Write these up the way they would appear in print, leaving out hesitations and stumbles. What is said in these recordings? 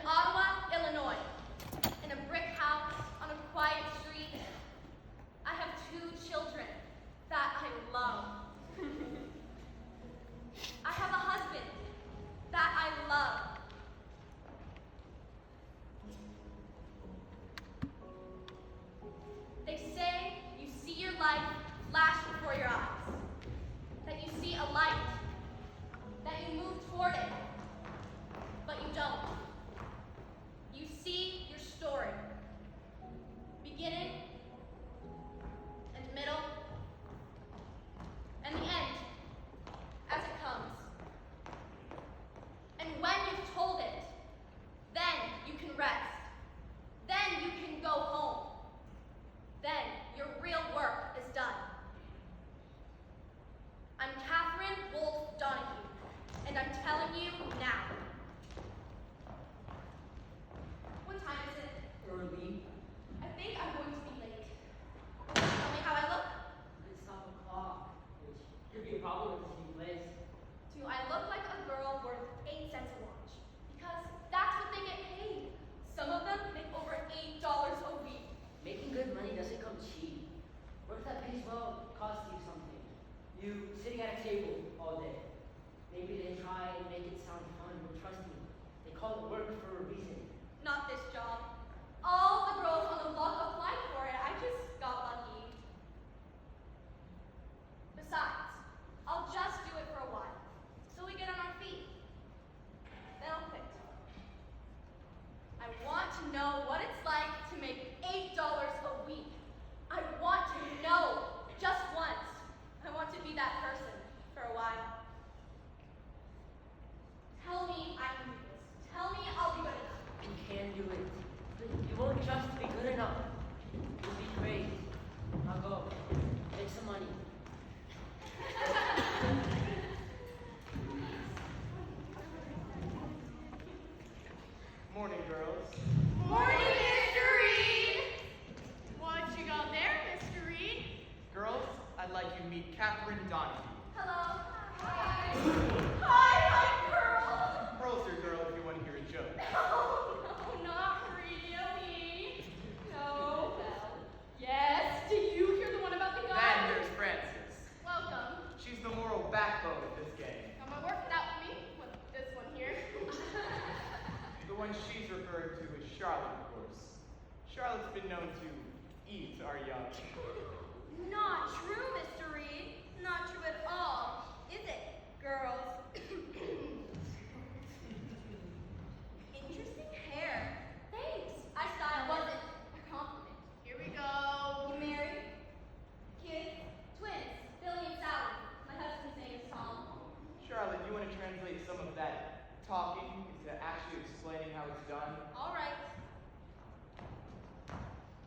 Ottawa, Illinois, in a brick house on a quiet street. I have 2 children that I love. I have a husband that I love. They say you see your life flash before your eyes, that you see a light, that you move toward it, but you don't. You see your story, beginning and middle, and the end as it comes. And when you've told it, then you can rest. Then you can go home. Then your real work is done. I'm Catherine Wolfe Donahue, and I'm telling you now. What time is it? Early. I think I'm going to be late. Tell me how I look. It's 7 o'clock, which could be a problem with the place. Do I look like a girl worth 8 cents a watch? Because that's what they get paid. Some of them make over $8 a week. Making good money doesn't come cheap. Work that pays well costs you something. You sitting at a table all day. Maybe they try and make it sound fun, but trust me, they call it work for a reason. Not this job. All the girls on the block applied for it. I just got lucky. Besides, I'll just do it for a while, so we get on our feet. Then I'll quit. I want to know what it's like to make $8 a week. I want to know just once. I want to be that person for a while. Tell me I can do this. Tell me I'll be good enough. You can do it. But you won't just be good enough. You'll be great. Now go. Make some money. Morning, girls. Morning, Mr. Reed! What you got there, Mr. Reed? Girls, I'd like you to meet Catherine Donahue. Hello. Hi. Hi, girl. Pearl's your girl if you want to hear a joke. No, not really. No. Well, yes. Did you hear the one about the Then guy? there's Frances. Welcome. She's the moral backbone of this gang. Come on, work it out for me with this one here. The one she's referring to is Charlotte, of course. Charlotte's been known to eat our young. Not true, Mr. Reed. Not true at all. Is it, girls? Interesting hair. Thanks. I style wasn't a compliment. Here we go. You married? Kids? Twins. Billy and Sally. My husband's name is Tom. Charlotte, you want to translate some of that talking into actually explaining how it's done? All right.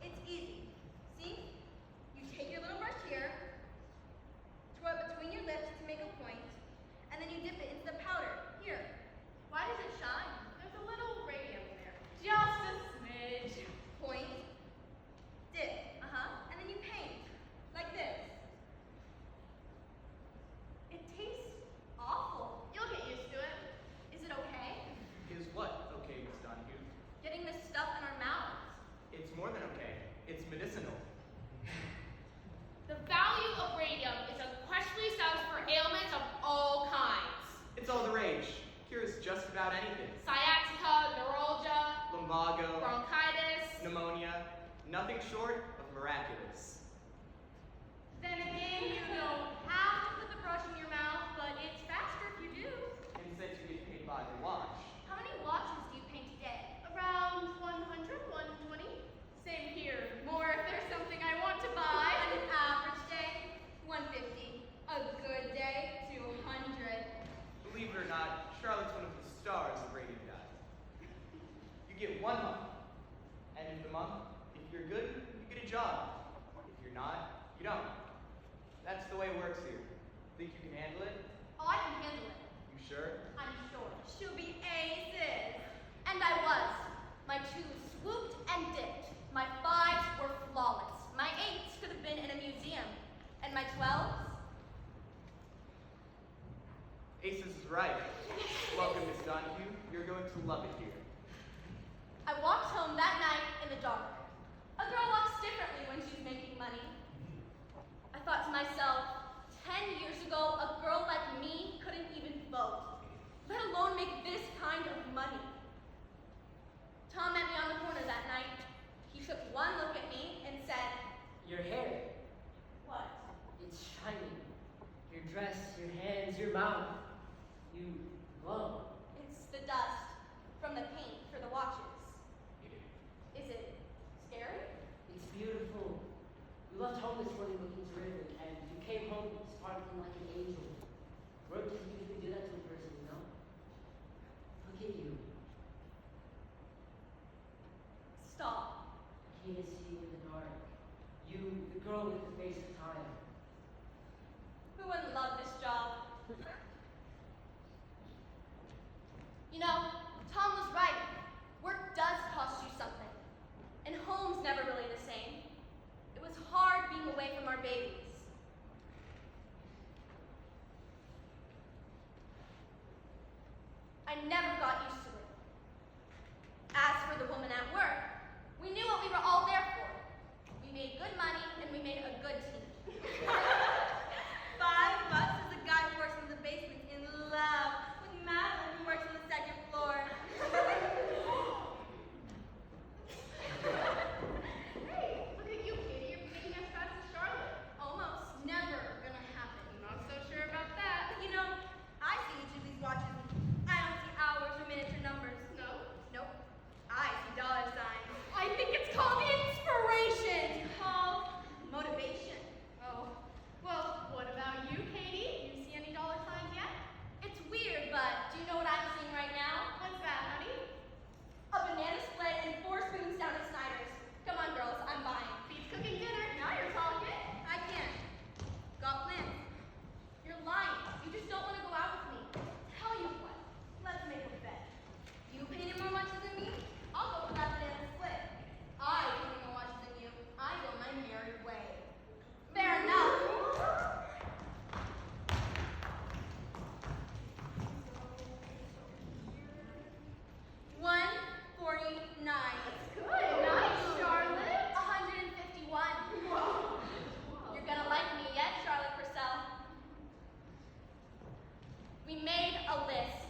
It's easy. See? You take your little brush here, throw it between your lips to make a point, and then you dip it into the powder. Here. Why does it shine? There's a little radium there. Just a smidge. Point. Dip. And then you paint. Like this. It tastes awful. You'll get used to it. Is it okay? Is what okay, Miss Donahue? Getting this stuff in our mouths. It's more than okay. It's medicinal. The value of radium is unquestionably established for ailments of all kinds. It's all the rage. Cures just about anything. Sciatica, neuralgia, Lumbago, bronchitis. pneumonia, nothing short of miraculous. Then again, you don't have to put the brush in your mouth, but it's faster if you do. And since you get paid by the watch, How many watches do you paint a day? Around 100, 120. Same here. More if there's something I want to buy. An average day, 150. A good day, 200. believe it or not, Charlotte's one of the stars of Radio Guide. You get 1 month, and in the month, if you're good, you get a job. If you're not, you don't. That's the way it works here. Think you can handle it? Oh, I can handle it. You sure? I'm sure. She'll be aces. And I was. My 2s swooped and dipped. My 5s were flawless. My 8s could have been in a museum. And my 12s? Aces is right. Welcome, Miss Donahue. You're going to love it here. me to see in the dark. You, the girl with the face of time. Who wouldn't love this job? You know, Tom was right. Work does cost you something. And home's never really the same. It was hard being away from our babies. I never got used to it. As for the woman at work, we knew what we were all there for. We made good money and we made a good team. $5 is a guy who works in the basement in love with Madeline who works on the second floor. Hey, look at you, Katie. You're making as fast as Charlotte. Almost never gonna happen. Not so sure about that. You know, I see each of these watches. I don't see hours or minutes or numbers. No? Nope. I see dollar signs. I think it's called inspiration. It's called motivation. Oh, well, what about you, Katie? You see any dollar signs yet? It's weird, but do you know what I'm seeing right now? What's that, honey? A banana split and 4 spoons down at Snyder's. Come on, girls, I'm buying. Beats cooking dinner. Now you're talking. I can't. Got plans. You're lying. You just don't want to go out with me. Tell you what. Let's make a bet. You painted more watches than me? I'll go for that banana split. I painted more watches than you. I go my merry way. Fair enough. 149. Good. Nice, Charlotte. 151. You're gonna like me yet, Charlotte Purcell. We made a list.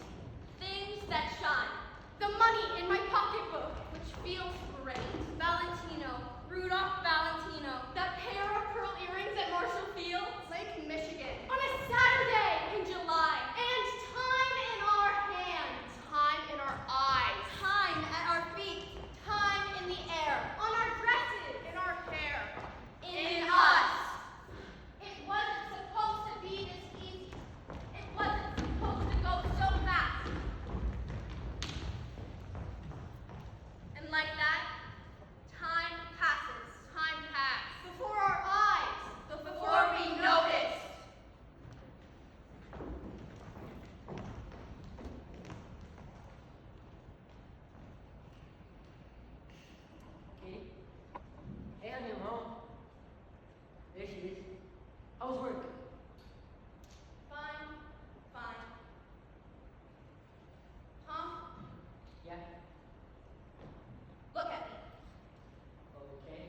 Things that shine. The money in my pocketbook, which feels great. Valentino, Rudolph Valentino. That pair of pearl earrings at Marshall Fields. Lake, Michigan. On a Saturday in July. And time in our hands. Time in our eyes. Time at our feet. Time in the air. On our dresses. In our hair. In us. It wasn't supposed to be this easy. It wasn't supposed to go so fast. And like that, time passes. Time passed. Before our eyes. Before we noticed. Katie? Hey, honey, I'm home. There she is. How was work? Fine. Fine. Tom, Yeah? look at me. Okay.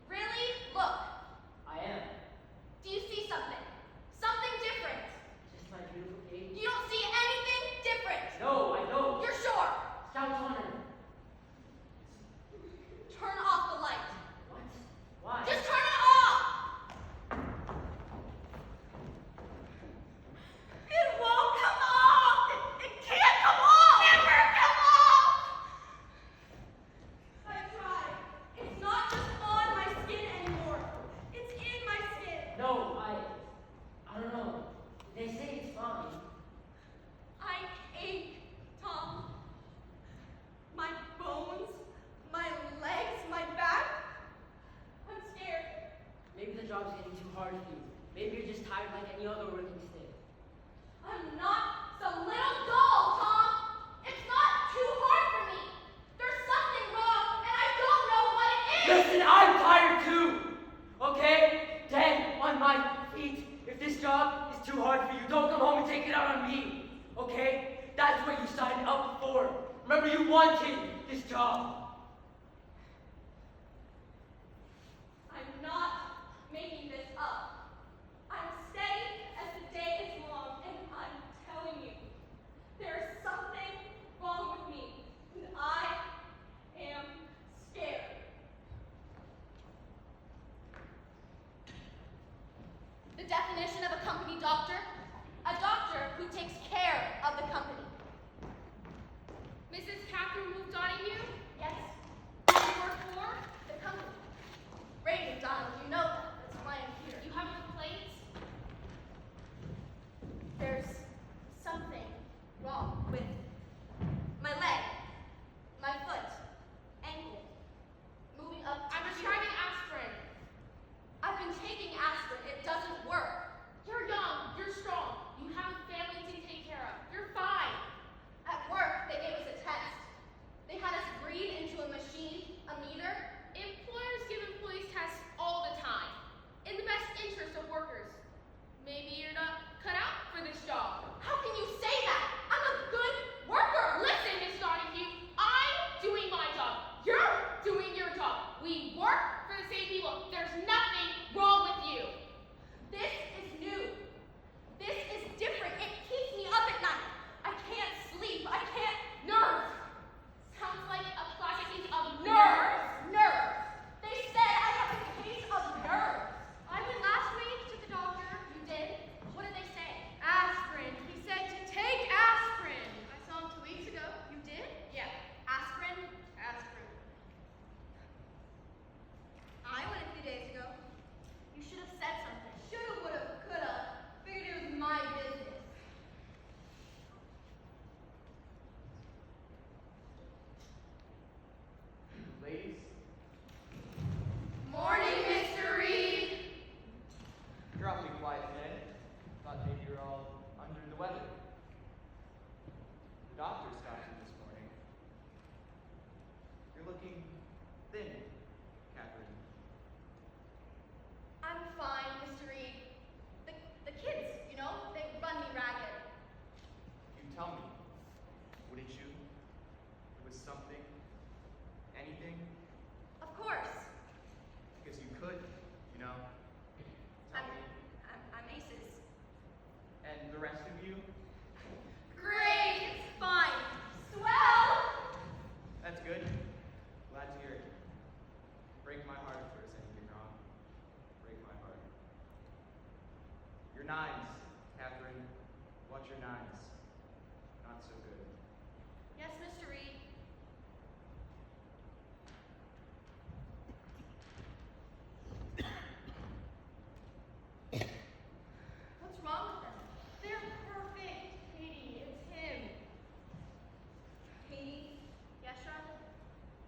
Really? Look. I am. Do you see something? Something different. Just my beautiful Katie. You don't see anything different. No, I don't. You're sure. Scout Hunter. Turn off the light. What? Why? Just turn it off. It won't come off. It can't come off. Never come off. I tried. It's not just on my skin anymore. It's in my skin. No, I don't know. They say it's fine. I ache, Tom. My bones, my legs, my back. I'm scared. Maybe the job's getting too hard for you. Maybe you're just tired like any other working stick. I'm not some little doll, Tom. It's not too hard for me. There's something wrong, and I don't know what it is. Listen, I'm tired too. Okay? Dead on my feet. If this job is too hard for you, don't come home and take it out on me. Okay? That's what you signed up for. Remember, you wanted this job. I'm not making this up. I'm steady as the day is long, and I'm telling you, there's something wrong with me, and I am scared. The definition of a company doctor? A doctor who takes care of the company. Mrs. Catherine moved on to you? Yes, We work for the same people. There's nothing wrong with you. This is new. This is different. It keeps me up at night. I can't sleep. I can't. Nerves. Sounds like a classic case of nerves. Nerves. They said I have a case of nerves. I went last week to the doctor. You did? What did they say? Aspirin. He said to take aspirin. I saw him 2 weeks ago. You did? Yeah, Aspirin? aspirin. I went a few days ago. You should have said something. Shoulda, woulda, coulda. Figured it was my business. Ladies, Morning, Mr. Reed. you're awfully quiet today. Thought maybe you're all under the weather. The doctor stopped you this morning. You're looking thin, Catherine. I'm fine, Mr. Reed. The kids, you know, they run me ragged. You tell me, wouldn't you? It was something, anything, Of course. because you could, you know. Tell me. I'm Aces. And the rest of you? Great. It's fine. Swell. That's good. Glad to hear it. Break my heart if there's anything wrong. Break my heart. Your nines, Catherine. What's your nines? Not so good. Yes, Mr. Reed. What's wrong with them? They're perfect. Katie, it's him. Katie? Yes, Charlotte?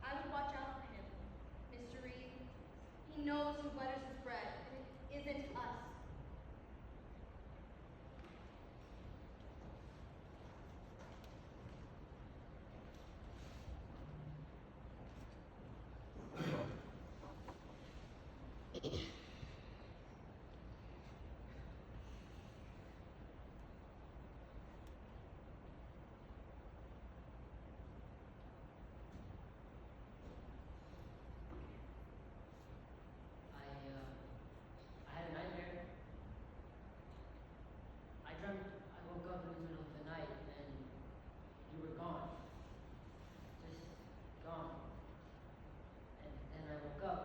I would watch out for him. Mr. Reed. He knows who butters his bread, and it isn't us. I had a nightmare. I dreamt I woke up in the middle of the night and you were gone. Just gone. And then I woke up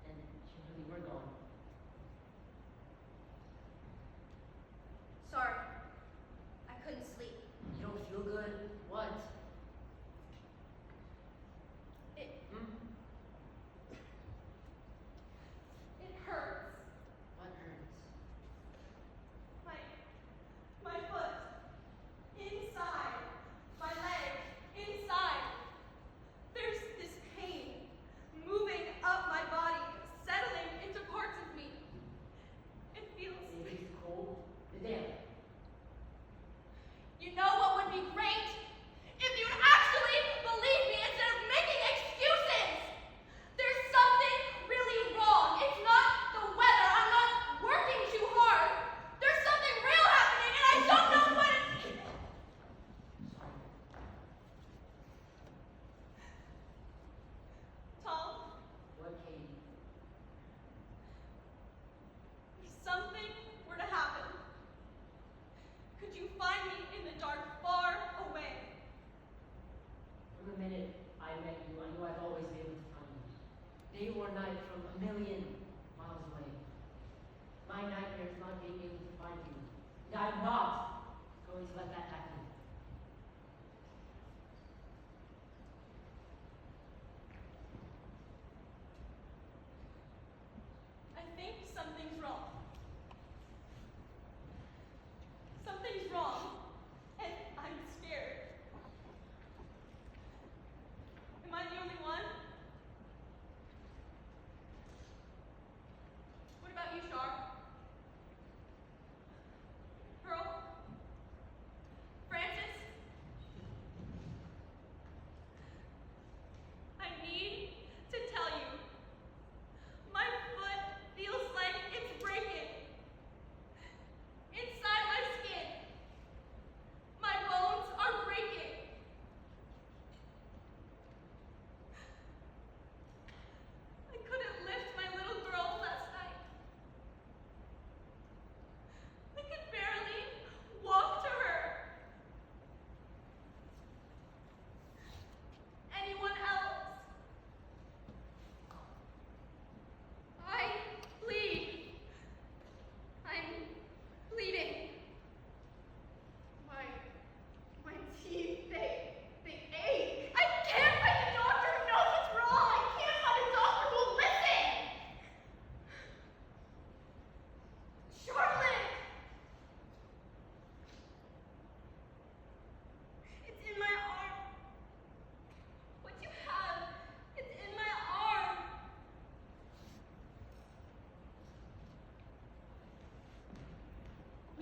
and you really were gone. Sorry. I couldn't sleep. You don't feel good? What? It Hmm? it hurts. What hurts? My foot. Inside. My leg. Inside. There's this pain moving up my body, settling into parts of me. It feels. It is cold. Damn. You know what would be great? If you'd actually believe me instead of making excuses! There's something really wrong. It's not the weather. I'm not working too hard. There's something real happening and I don't know what it is. Sorry. Tom, What, Katie? if something were to happen, could you find me in the dark far away? From the minute I met you, I knew I'd always be able to find you. Day or night, from a million miles away. My nightmare is not being able to find you. And I'm not going to let that happen. I think something's wrong. Something's wrong, and I'm scared. Am I the only one? What about you, Char? Pearl?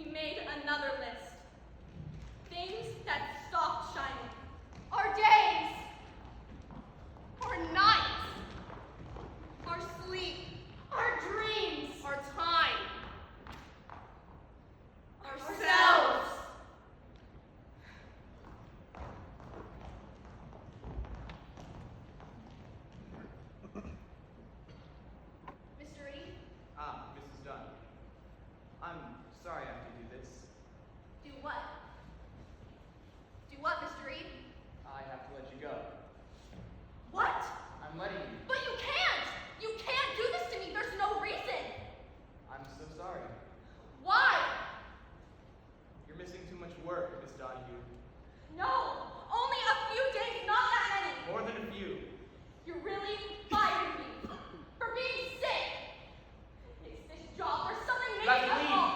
we made another list. Things that stopped shining. Our days. Our nights. Our sleep. Our dreams. Our time. Ourselves. Mr. Reed, Ah, Mrs. Dunn. I'm sorry I have to do this. Do what? Do what, Mr. Reed? I have to let you go. What? I'm letting you. But you can't! You can't do this to me. There's no reason. I'm so sorry. Why? You're missing too much work, Miss Donahue. No! Only a few days, not that many. More than a few. You really fired me for being sick. Is this job or something You have maybe to at leave. all?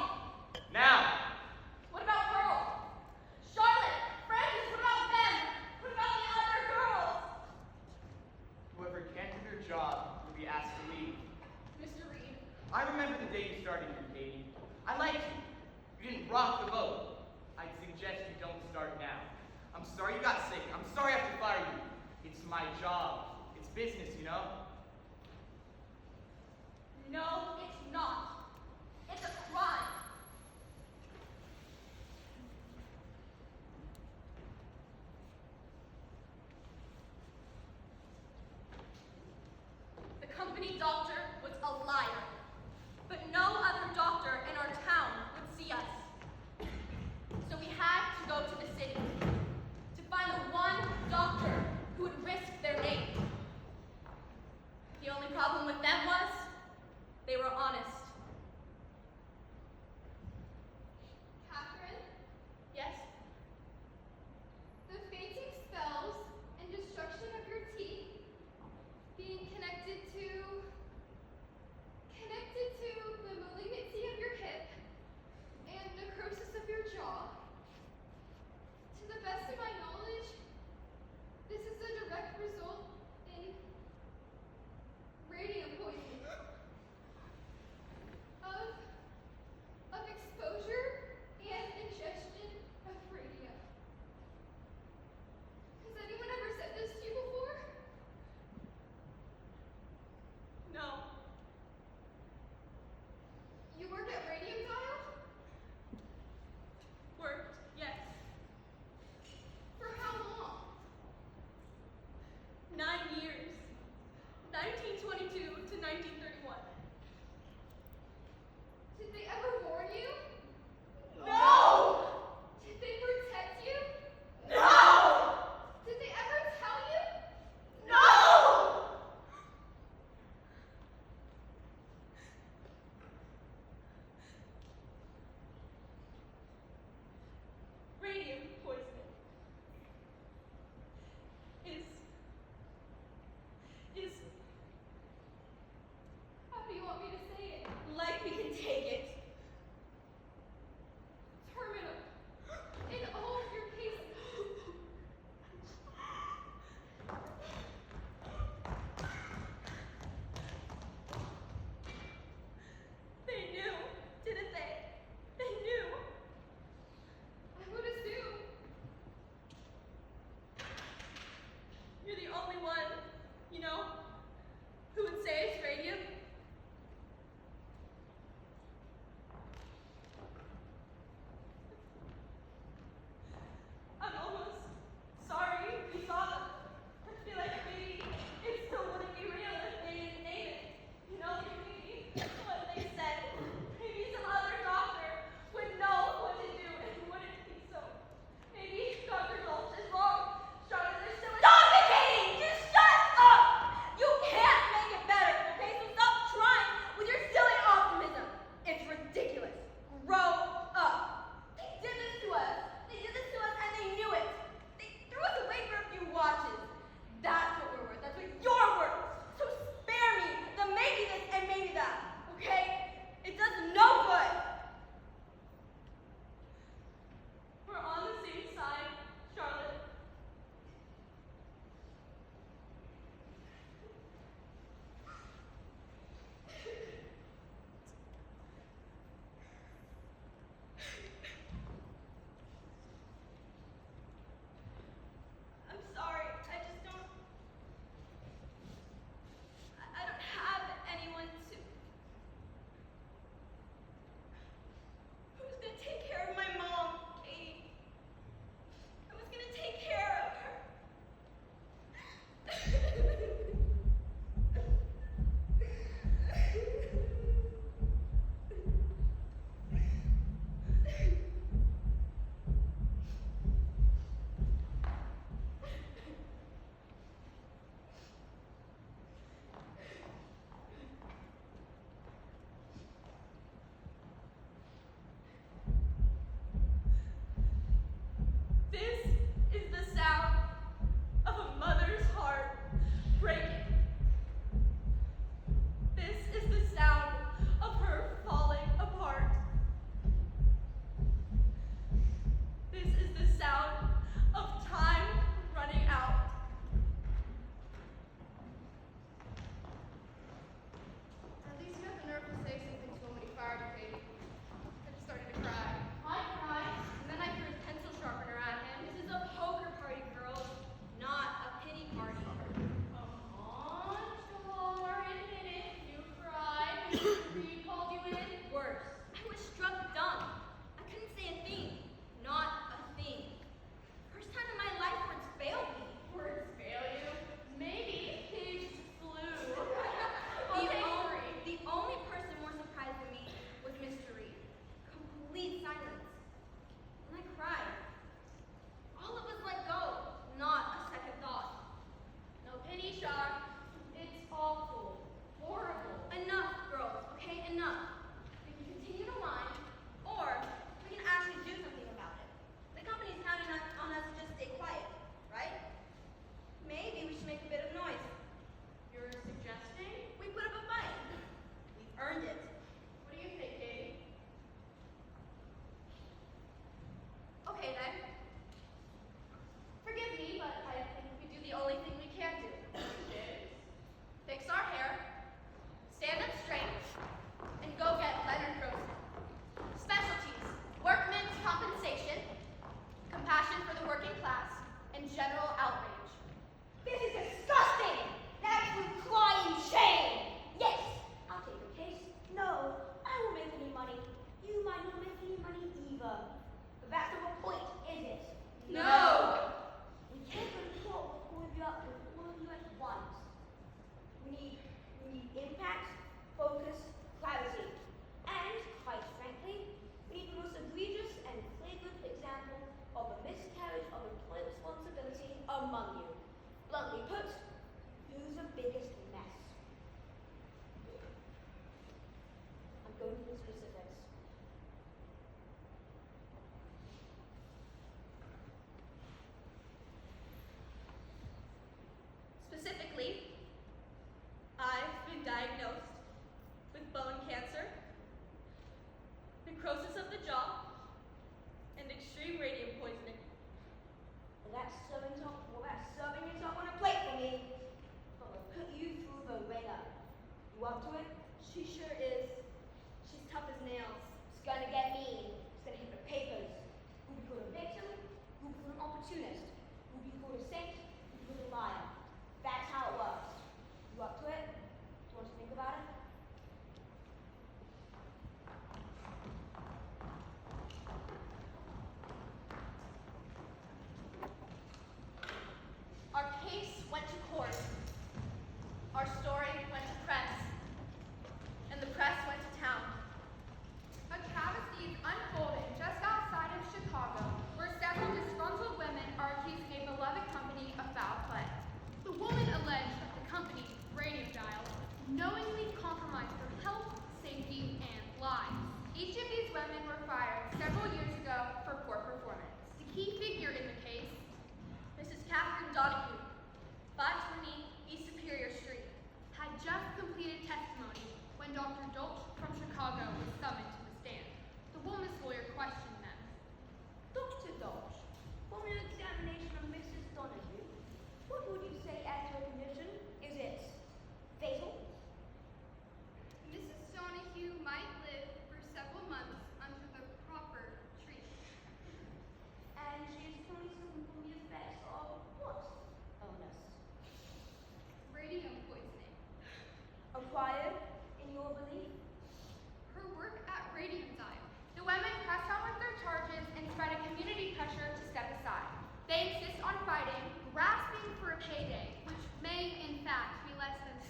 Now! What about Pearl? Charlotte? Francis? What about them? What about the other girls? Whoever can't do their job will be asked to leave. Mr. Reed, I remember the day you started here, Katie. I liked you. You didn't rock the boat. I'd suggest you don't start now. I'm sorry you got sick. I'm sorry I have to fire you. It's my job. It's business, you know? no, it's not. It's a crime. The company doctor was a liar, but no other doctor in our town would see us. So we had to go to the city to find the one doctor who would risk their name. The only problem with them was they were honest. Catherine, Yes? the fainting spells and destruction of your teeth being connected to the malignancy of your hip and necrosis of your jaw. To the best of my knowledge, this is a direct result in radium poisoning. Of exposure and ingestion of radium. Has anyone ever said this to you before? No. You work at Radium Dial? Worked, yes. For how long? 9 years. 1922 to 1931. Did they ever warn you? No! Did they protect you? No! Did they ever tell you? No! Radium poisoning is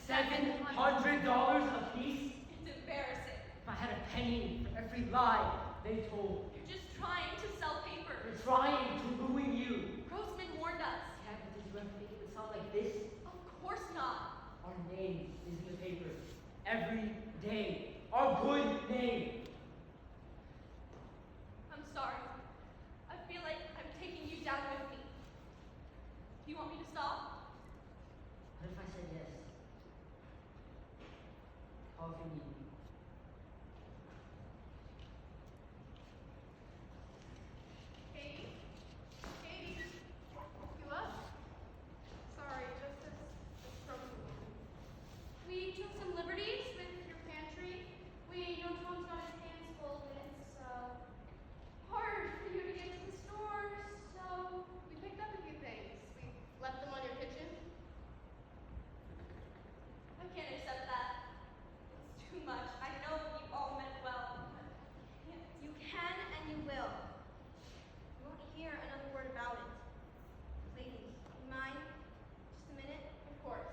$700 a piece? It's embarrassing. If I had a penny for every lie they told. You're just trying to sell paper. They're trying to ruin you. Grossman warned us. Yeah, but did you ever think it would sound like this? Of course not. Our name is in the paper. Every day. Our good name. I'm sorry. I feel like I'm taking you down with me. Do you want me to stop? What if I said yes? Call if you need me. Katie? Katie? You up? Sorry, just this trouble. We took some liberties with Your pantry? We know Tom's got his hands full and it's hard for you to get to the store, so we picked up a few things. We left them on your kitchen. I can't accept that. It's too much. I know you all meant well. You can and you will. You won't hear another word about it. Ladies, you mind? Just a minute? Of course.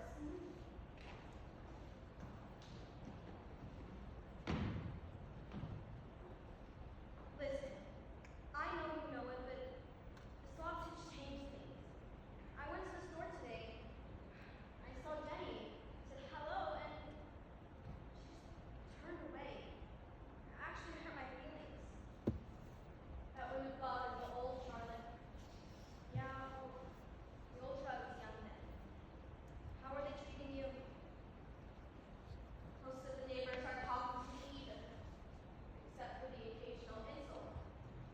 Listen, I know you know it, but the sausage changed things. I went to the store today. I saw Jenny, said hello, and she just turned away. It actually hurt my feelings. That wouldn't have bothered the old Charlotte. Yeah, well, the old Charlotte was young then. How are they treating you? Most of the neighbors are talking to me either, except for the occasional insult.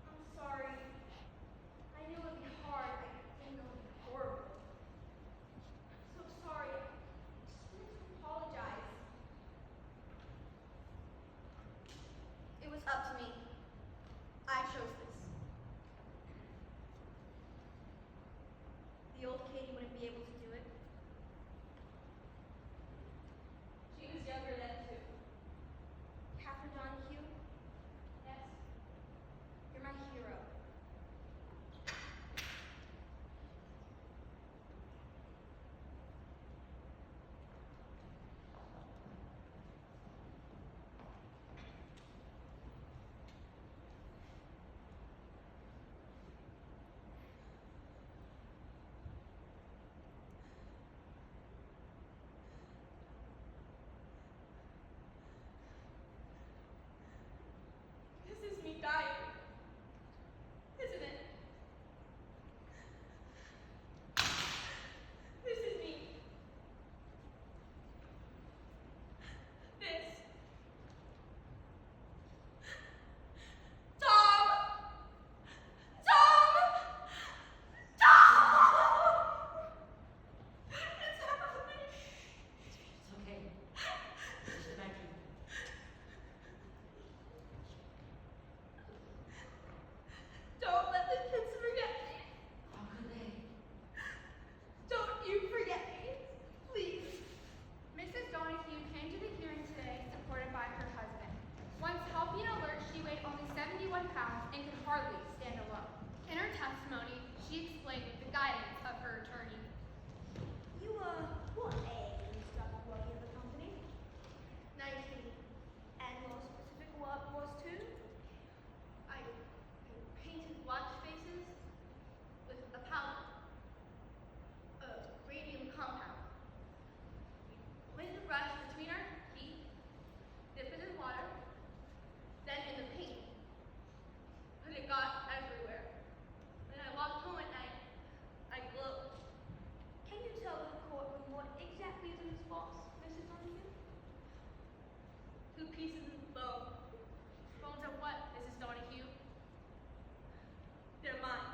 I'm sorry. I knew it would be hard. I didn't know it would be horrible. I'm so sorry. I just wanted to apologize. It was up to me. I chose this. The old Katie wouldn't be able to do it. She was younger then too. Catherine Donahue? Yes. You're my hero. This is me dying. Isn't it? This is me. This. Tom! Tom! Tom! It's happening. It's okay. Just imagine. Don't let the kids forget me. How could they? Don't you forget me. Please. Mrs. Donahue came to the hearing today supported by her husband. Once healthy and alert, she weighed only 71 pounds and could hardly stand alone. In her testimony, she explained the guidance of her attorney. You, what age started working at the company? 19. And more specific, what was too? I painted watch faces with a powder. A radium compound. Place the brush between our feet, dip it in water, then in the paint. But it got everywhere. When I walked home at night, I glowed. Can you tell the courtroom what exactly is in this box, Mrs. Donahue? 2 pieces of bone. Bones of what, Mrs. Donahue? They're mine.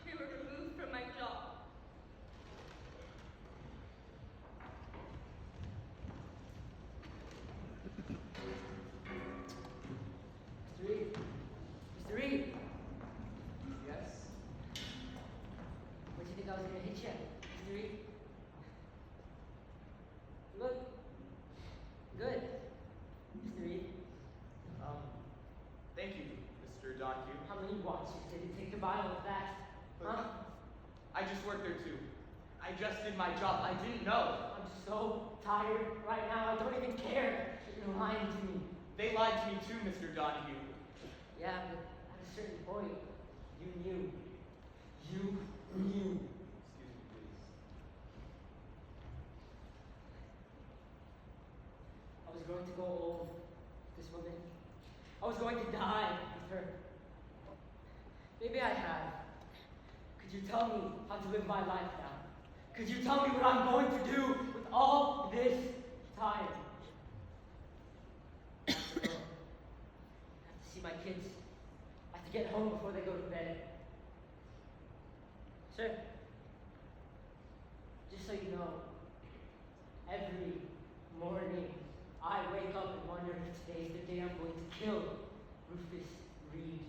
They were removed from my jaw. Mr. Reed. Mr. Reed. Yes? Where'd you think I was gonna hit you? Mr. Reed? Look. Good. Mr. Reed. Thank you, Mr. Donahue. How many watches did it take to buy all of that? Look, Huh? I just work there too. I I just did my job. I didn't know. I'm so tired right now. I don't even care. You're lying to me. They lied to me too, Mr. Donahue. Yeah, but at a certain point, you knew. You knew. Excuse me, please. I was going to go old with this woman. I was going to die with her. Maybe I have. Could you tell me how to live my life now? Could you tell me what I'm going to do with all this time? I have to go. I have to see my kids. I have to get home before they go to bed. Sir, just so you know, every morning I wake up and wonder if today's the day I'm going to kill Rufus Reed.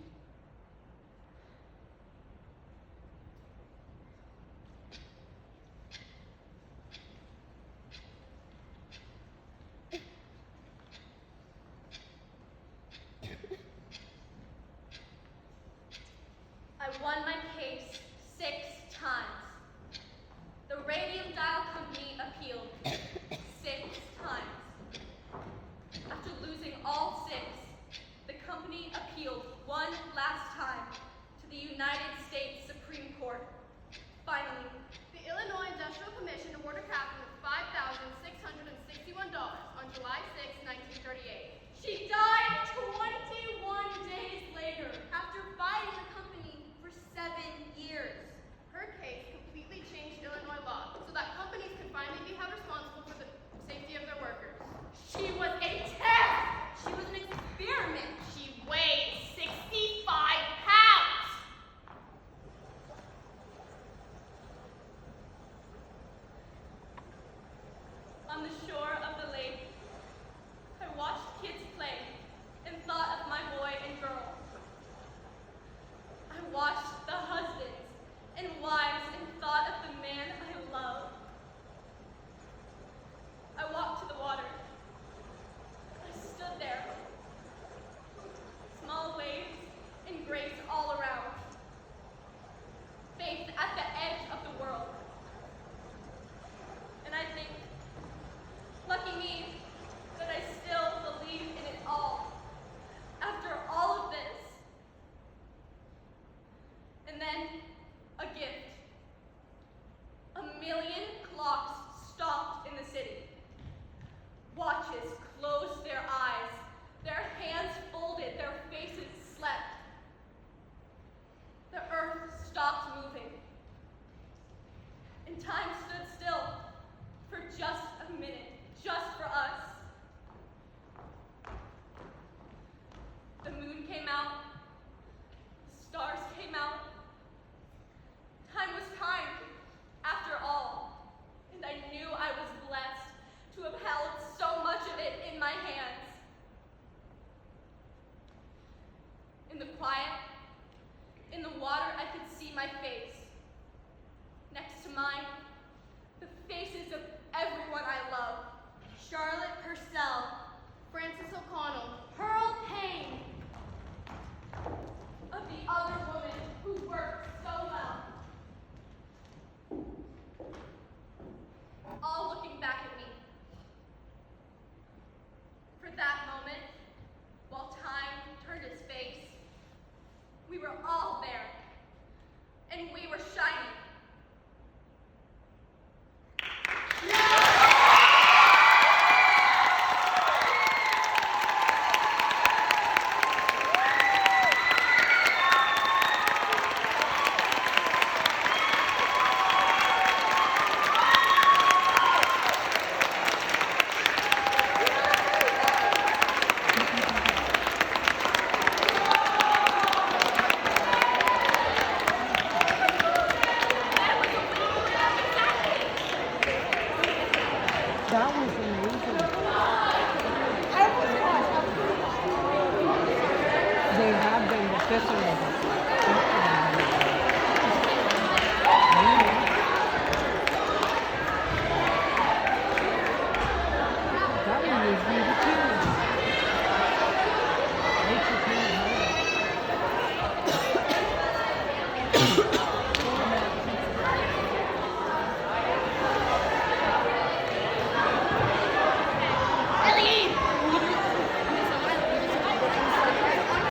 I won my case 6 times. The Radium Dial Company appealed 6 times. After losing all 6, the company appealed one last time to the United States Supreme Court. Finally, The Illinois Industrial Commission awarded Catherine $5,661 on July 6, 1938. she died 21 days later after fighting the company for 7 years. Her case completely changed Illinois law so that companies could finally be held responsible for the safety of their workers. She was a test. She was an experiment. She weighed 65 pounds. On the shore of the lake, I watched kids play and thought of my boy and girl. I watched the husbands and wives and thought of the man I love. I walked to the water. I stood there. Small waves and grace all around. Faith at the edge of the world. And I think, lucky me, that I still believe in it all. After all of this. And then, a gift. 1,000,000 clocks stopped in the city. Watches closed their eyes. Their hands folded, their faces slept. The earth stopped moving. And time stood still for just a minute, just for us. The moon came out. The stars came out. Time was time, after all. And I knew I was blessed to have held so much of it in my hands. In the quiet, in the water, I could see my face. Next to mine, the faces of everyone I love. Charlotte Purcell, Francis O'Connell, Pearl Payne, of the other woman who worked so well. All looking back at me. For that moment, while time turned its face, we were all there, and we were shining. That was amazing. They have been, but this one